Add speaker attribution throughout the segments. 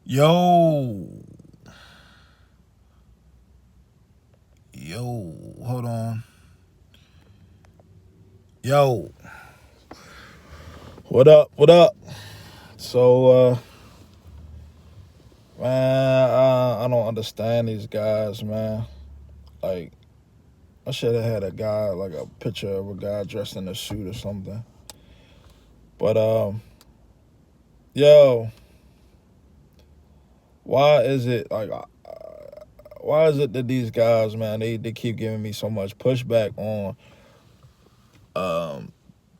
Speaker 1: Yo, hold on. Yo, what up? What up? So, man, I don't understand these guys, man. Like, I should have had a guy, like a picture of a guy dressed in a suit or something. But, yo, why is it like, why is it that these guys, man, they keep giving me so much pushback on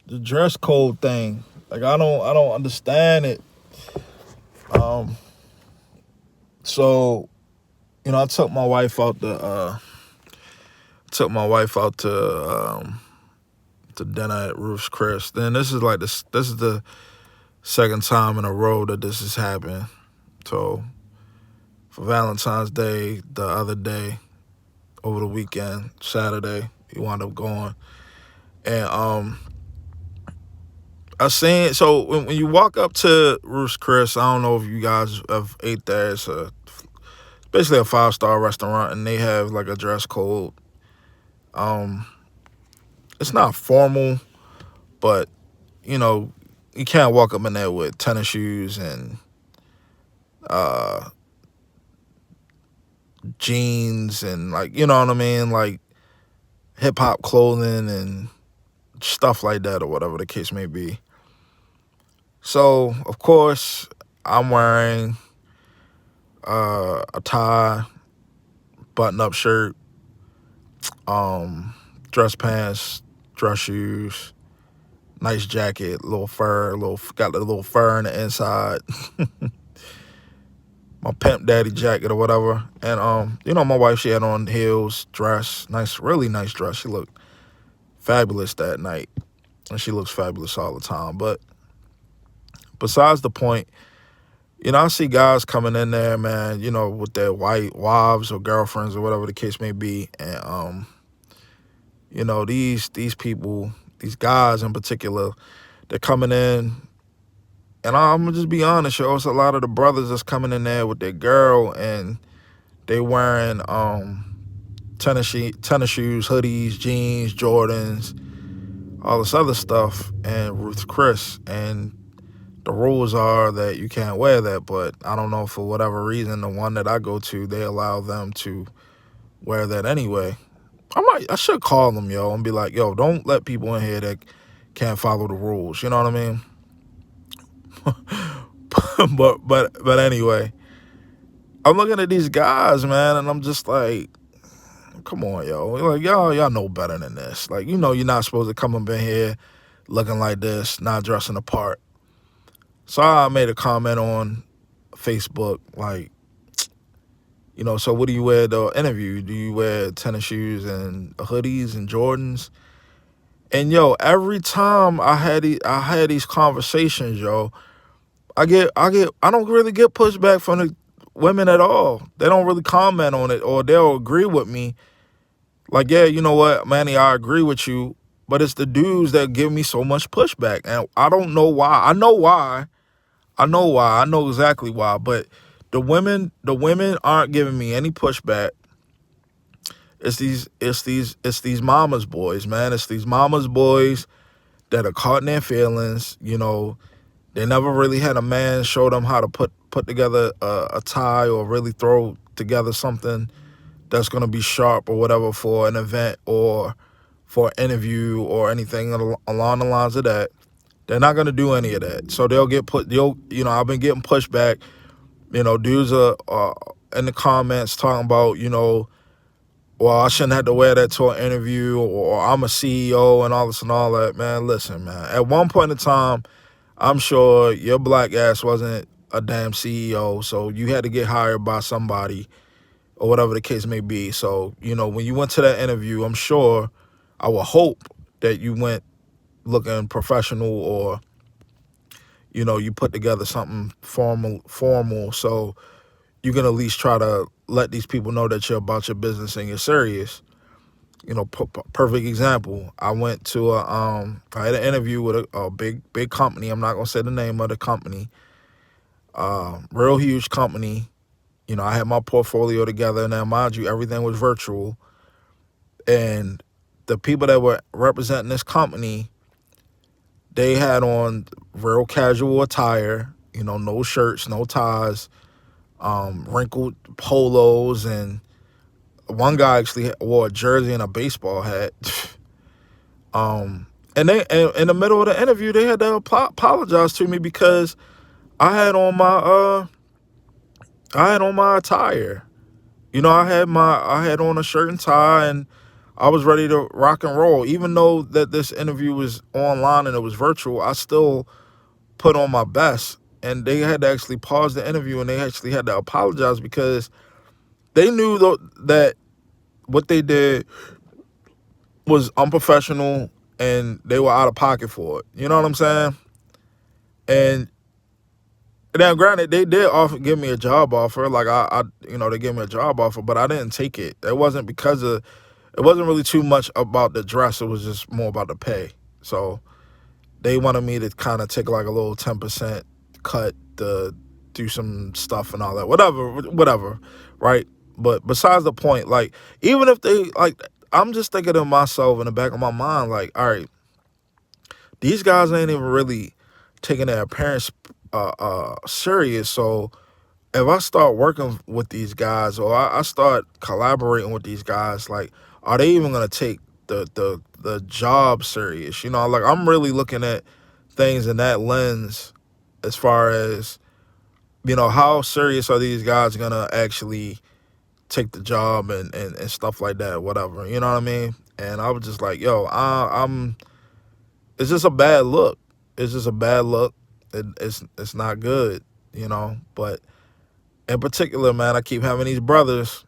Speaker 1: the dress code thing? Like, I don't understand it. Um, so I took my wife out to dinner at Ruth's Chris. Then this is the second time in a row that this has happened. So for Valentine's Day, the other day, over the weekend, Saturday, we wound up going. And I seen so when you walk up to Ruth's Chris, I don't know if you guys have ate there. It's basically a 5-star restaurant, and they have like a dress code. Um, it's not formal, but you know, you can't walk up in there with tennis shoes and uh jeans and, like, you know what I mean, like hip hop clothing and stuff like that, or whatever the case may be. So of course I'm wearing a tie, button up shirt, um dress pants, dress shoes, nice jacket, little fur, got a little fur in the inside. My pimp daddy jacket or whatever. And my wife, she had on heels, dress, nice, really nice dress. She looked fabulous that night. And she looks fabulous all the time. But besides the point, I see guys coming in there, man, with their white wives or girlfriends or whatever the case may be. And these people, these guys in particular, they're coming in. And I'm gonna just be honest, yo, it's a lot of the brothers that's coming in there with their girl, and they wearing tennis shoes, hoodies, jeans, Jordans, all this other stuff, and Ruth Chris. And the rules are that you can't wear that, but I don't know, for whatever reason, the one that I go to, they allow them to wear that anyway. I should call them, yo, and be like, yo, don't let people in here that can't follow the rules. You know what I mean? but anyway, I'm looking at these guys, man, and I'm just like, come on, yo. Like, y'all know better than this. Like, you're not supposed to come up in here looking like this, not dressing the part. So I made a comment on Facebook, like, so what do you wear to interview? Do you wear tennis shoes and hoodies and Jordans? And yo, every time I had these conversations, yo, I don't really get pushback from the women at all. They don't really comment on it, or they'll agree with me. Like, yeah, you know what, Manny, I agree with you, but it's the dudes that give me so much pushback, and I don't know why. I know why. I know why. I know exactly why. But the women aren't giving me any pushback. It's these mama's boys, man. It's these mama's boys that are caught in their feelings. They never really had a man show them how to put together a tie, or really throw together something that's going to be sharp or whatever for an event or for an interview or anything along the lines of that. They're not going to do any of that. So I've been getting pushback. Dudes are in the comments talking about, well, I shouldn't have to wear that to an interview, or I'm a CEO and all this and all that. Man, listen, man. At one point in time, I'm sure your black ass wasn't a damn CEO, so you had to get hired by somebody, or whatever the case may be. So, when you went to that interview, I'm sure, I would hope that you went looking professional, or, you put together something formal. So you can at least try to let these people know that you're about your business and you're serious. Perfect example. I went to I had an interview with a big company. I'm not gonna say the name of the company. real huge company. You know, I had my portfolio together. Now, mind you, everything was virtual, and the people that were representing this company, they had on real casual attire. You know, no shirts, no ties, wrinkled polos, and one guy actually wore a jersey and a baseball hat. And they, in the middle of the interview, they had to apologize to me because I had on my attire. You know, I had on a shirt and tie, and I was ready to rock and roll. Even though that this interview was online and it was virtual, I still put on my best. And they had to actually pause the interview, and they actually had to apologize because they knew that what they did was unprofessional and they were out of pocket for it. You know what I'm saying? And now, granted, they did give me a job offer. Like they gave me a job offer, but I didn't take it. It wasn't because of. It wasn't really too much about the dress. It was just more about the pay. So they wanted me to kind of take like a little 10% cut to do some stuff and all that. Whatever, right? But besides the point, like even if they like, I'm just thinking to myself in the back of my mind, like, all right, these guys ain't even really taking their appearance serious. So if I start working with these guys or I start collaborating with these guys, like, are they even gonna take the job serious? You know, like I'm really looking at things in that lens as far as, you know, how serious are these guys gonna actually take the job and stuff like that, whatever. You know what I mean? And I was just like, yo, I'm it's just a bad look. It's just a bad look. It's not good, you know. But in particular, man, I keep having these brothers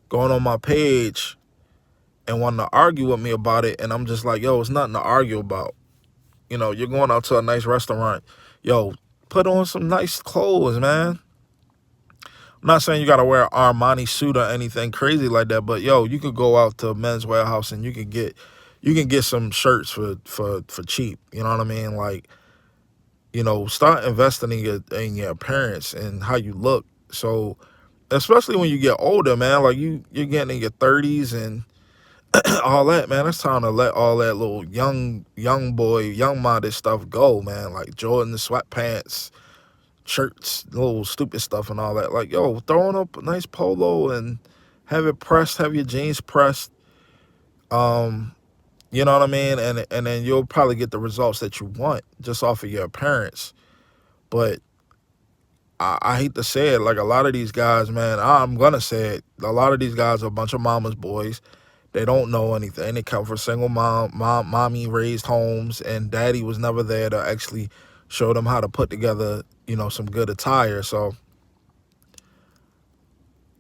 Speaker 1: going on my page and wanting to argue with me about it, and I'm just like, yo, it's nothing to argue about. You know, you're going out to a nice restaurant. Yo, put on some nice clothes, man. I'm not saying you gotta wear an Armani suit or anything crazy like that, but yo, you could go out to Men's Warehouse and you can get some shirts for cheap. You know what I mean? Like, you know, start investing in your appearance and how you look. So, especially when you get older, man, like you're getting in your 30s and all that, man, it's time to let all that little young boy, young minded stuff go, man. Like Jordan sweatpants, shirts, little stupid stuff and all that. Like, yo, throwing up a nice polo and have it pressed, have your jeans pressed. You know what I mean? And then you'll probably get the results that you want just off of your appearance. But I hate to say it, like a lot of these guys, man, I'm gonna say it. A lot of these guys are a bunch of mama's boys. They don't know anything. They come from single mommy raised homes, and daddy was never there to actually show them how to put together, you know, some good attire. So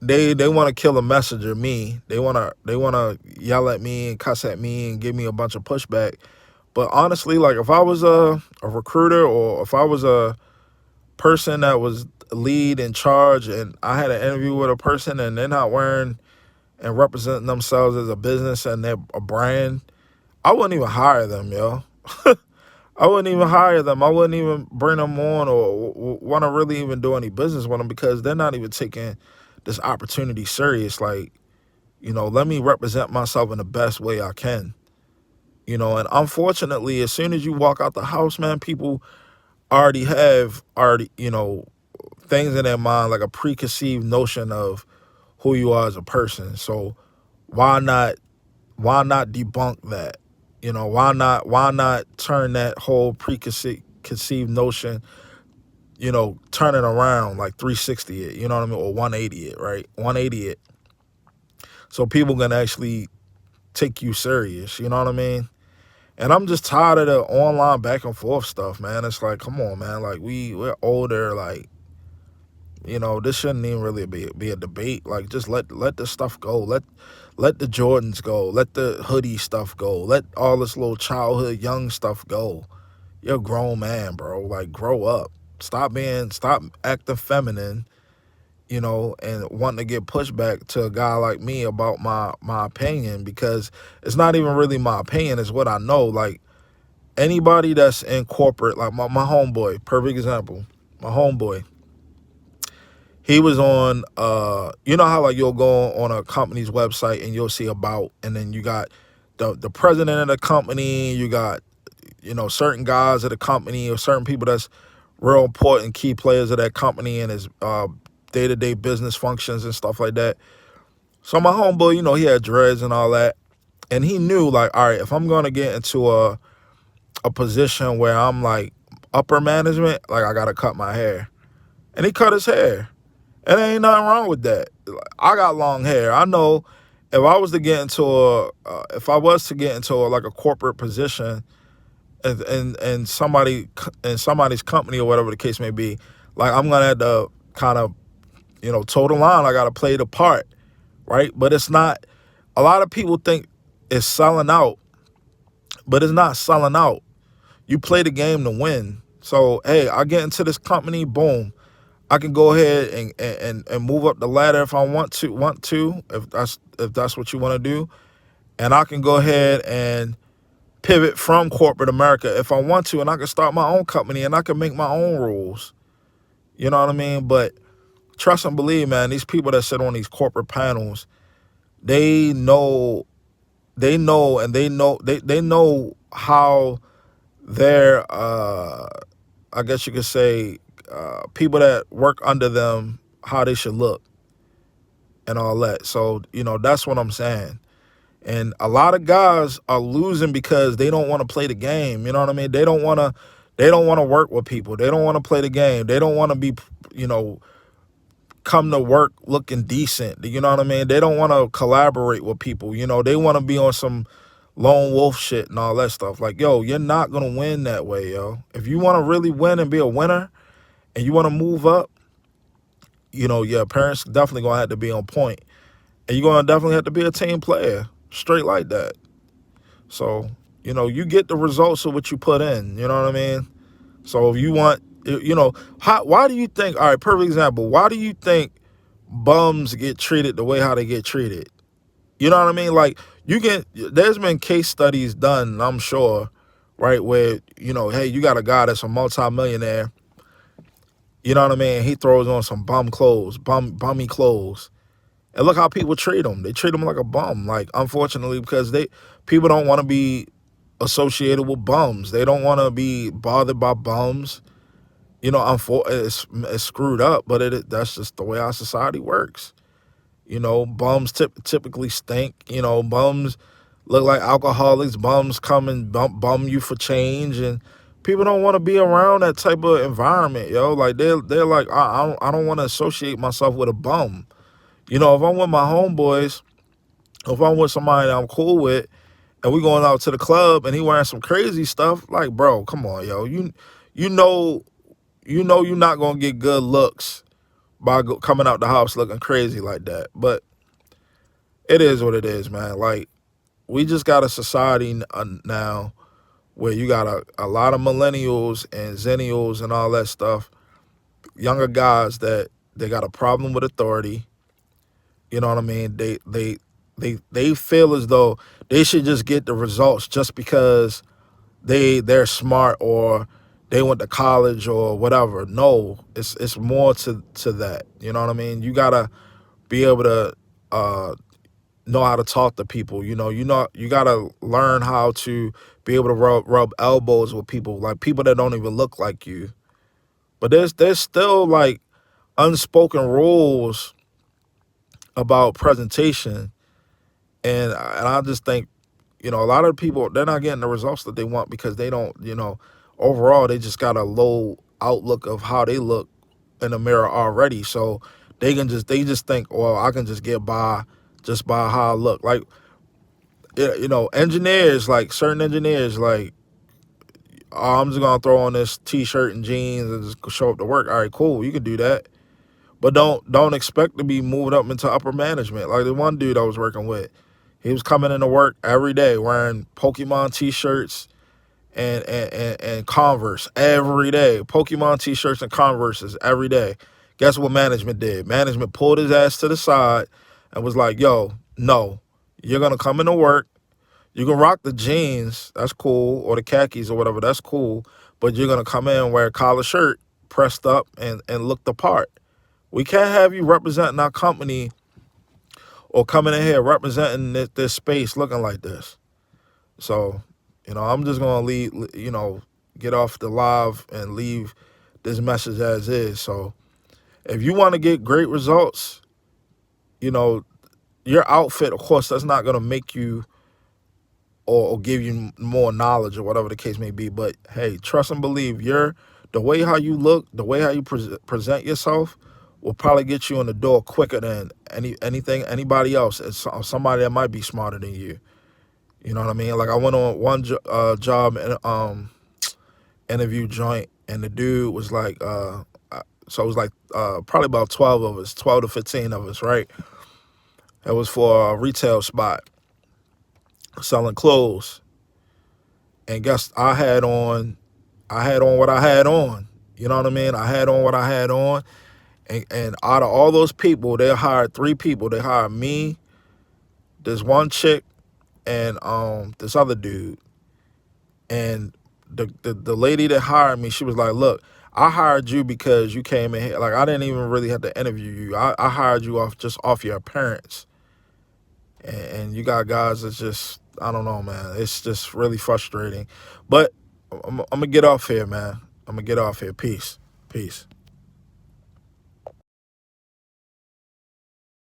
Speaker 1: they want to kill a messenger, me. They wanna yell at me and cuss at me and give me a bunch of pushback. But honestly, like if I was a recruiter or if I was a person that was lead in charge and I had an interview with a person and they're not wearing and representing themselves as a business and they're a brand, I wouldn't even hire them, yo. I wouldn't even hire them. I wouldn't even bring them on or want to really even do any business with them because they're not even taking this opportunity serious. Like, you know, let me represent myself in the best way I can. You know, and unfortunately, as soon as you walk out the house, man, people already, you know, things in their mind, like a preconceived notion of who you are as a person. So why not debunk that? You know, why not turn that whole preconceived notion, you know, turn it around like 360 it, you know what I mean, or 180 it, right? 180 it. So people can actually take you serious, you know what I mean? And I'm just tired of the online back and forth stuff, man. It's like, come on, man. Like we're older, like, you know, this shouldn't even really be a debate. Like, just let this stuff go. Let the Jordans go. Let the hoodie stuff go. Let all this little childhood young stuff go. You're a grown man, bro. Like, grow up. Stop acting feminine, you know, and wanting to get pushback to a guy like me about my opinion because it's not even really my opinion. It's what I know. Like, anybody that's in corporate, like my homeboy, perfect example. my homeboy. He was on, you know how like you'll go on a company's website and you'll see about, and then you got the president of the company, you got, certain guys of the company or certain people that's real important key players of that company and his day-to-day business functions and stuff like that. So my homeboy, he had dreads and all that, and he knew like, all right, if I'm gonna get into a position where I'm like upper management, like I gotta cut my hair, and he cut his hair. And there ain't nothing wrong with that. I got long hair. I know if I was to get into if I was to get into like a corporate position and somebody's company or whatever the case may be, like I'm gonna have to kind of toe the line. I gotta play the part, right? But it's not. A lot of people think it's selling out, but it's not selling out. You play the game to win. So hey, I get into this company, boom. I can go ahead and move up the ladder if I want to, if that's what you want to do. And I can go ahead and pivot from corporate America if I want to, and I can start my own company and I can make my own rules. You know what I mean? But trust and believe, man, these people that sit on these corporate panels, they know, they know how their I guess you could say people that work under them, how they should look and all that. So, that's what I'm saying. And a lot of guys are losing because they don't want to play the game. You know what I mean? They don't want to work with people. They don't want to play the game. They don't want to be, you know, come to work looking decent. You know what I mean? They don't want to collaborate with people. They want to be on some lone wolf shit and all that stuff. Like, yo, you're not going to win that way, yo. If you want to really win and be a winner and you want to move up, your parents definitely going to have to be on point. And you're going to definitely have to be a team player, straight like that. So, you get the results of what you put in, you know what I mean? So if you want, why do you think, all right, perfect example, why do you think bums get treated the way how they get treated? You know what I mean? Like, there's been case studies done, I'm sure, right, where, hey, you got a guy that's a multimillionaire, you know what I mean? He throws on some bummy clothes. And look how people treat him. They treat him like a bum. Like, unfortunately, because people don't want to be associated with bums. They don't want to be bothered by bums. It's screwed up, but that's just the way our society works. Bums typically stink. Bums look like alcoholics. Bums come and bum you for change, and people don't want to be around that type of environment, yo. Like they're like, I don't want to associate myself with a bum. If I'm with my homeboys, if I'm with somebody that I'm cool with, and we going out to the club, and he wearing some crazy stuff, like, bro, come on, yo, you know you're not gonna get good looks by coming out the house looking crazy like that. But it is what it is, man. Like, we just got a society now where you got a lot of millennials and zennials and all that stuff, younger guys that they got a problem with authority. You know what I mean? They feel as though they should just get the results just because they're smart or they went to college or whatever. No, it's more to that. You know what I mean? You gotta be able to know how to talk to people. You gotta learn how to be able to rub elbows with people, like people that don't even look like you. But there's still like unspoken rules about presentation, and I just think, a lot of people, they're not getting the results that they want because they don't, overall they just got a low outlook of how they look in the mirror already. So they just think, well, I can just get by just by how I look. Like, engineers, like certain engineers, like, oh, I'm just gonna throw on this t-shirt and jeans and just show up to work. All right, cool, you can do that. But don't expect to be moved up into upper management. Like the one dude I was working with, he was coming into work every day wearing Pokemon t-shirts and Converse every day. Pokemon t-shirts and Converses every day. Guess what management did? Management pulled his ass to the side and was like, yo, no, you're gonna come into work. You can rock the jeans, that's cool, or the khakis or whatever, that's cool. But you're gonna come in and wear a collar shirt pressed up and look the part. We can't have you representing our company or coming in here representing this space looking like this. So, I'm just gonna leave, get off the live and leave this message as is. So, if you want to get great results, your outfit, of course, that's not gonna make you or give you more knowledge or whatever the case may be. But hey, trust and believe, the way how you look, the way how you present yourself, will probably get you in the door quicker than anybody else. It's somebody that might be smarter than you. You know what I mean? Like I went on one job and interview joint, and the dude was like, so it was like probably about 12 of us, 12 to 15 of us, right? It was for a retail spot selling clothes, and guess I had on what I had on. You know what I mean? I had on what I had on, and out of all those people, they hired 3 people. They hired me, this one chick, and this other dude. And the lady that hired me, she was like, look, I hired you because you came in here. Like, I didn't even really have to interview you. I hired you off your appearance. And you got guys that's just, I don't know, man. It's just really frustrating. But I'm going to get off here, man. I'm going to get off here. Peace. Peace.